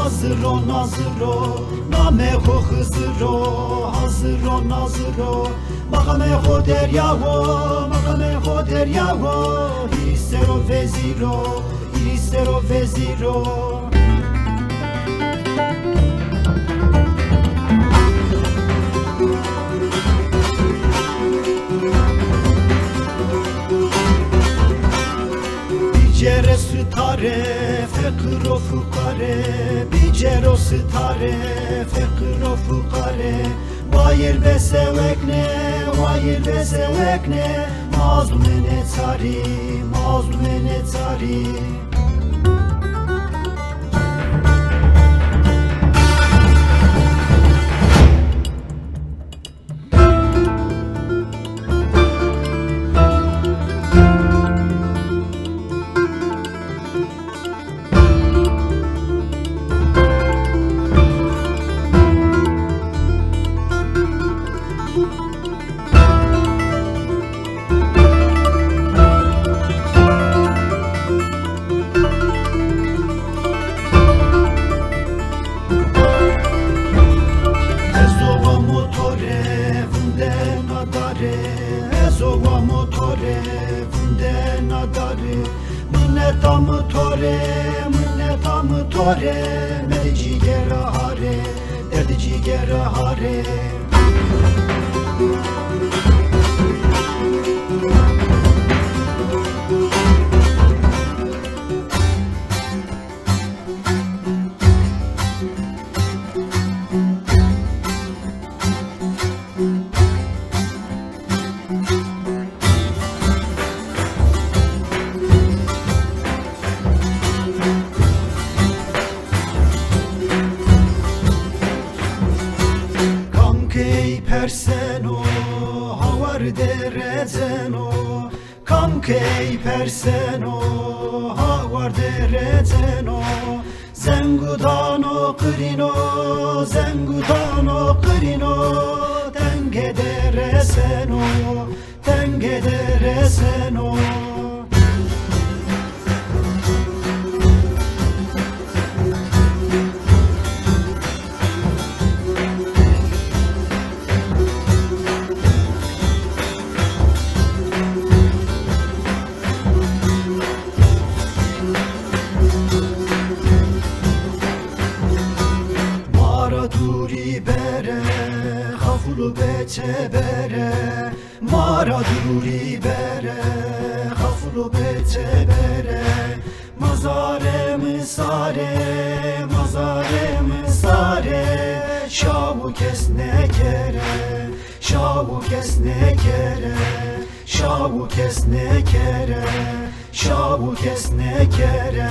hazır ol nazır ol, name ho hızır ol, hazır ol nazır ol. Makame ho derya ho, makame ho derya ho, ister o vezir o, ister o vezir o. Bicere stare, fekir o fukare, bicere o stare, fekir o fukare. Vayir besevekne, vayir besevekne, mazlume tsari, mazlume tsari. Ezova motore, vunde nadare, mınnetamı tore, mınnetamı tore, medici gere hare, derdici gere hare. Perseno, havar derezeno, kamkey perseno, havar derezeno, zengudano qrino, zengudano qrino, tenge dereseno, tenge dereseno. Duri bere, khafulu beçe bere, mara duri bere, khafulu beçe bere, mazare misare, mazare misare, şavu kesne kere, şavu kesne kere, şavu kesne kere, şavu kesne kere.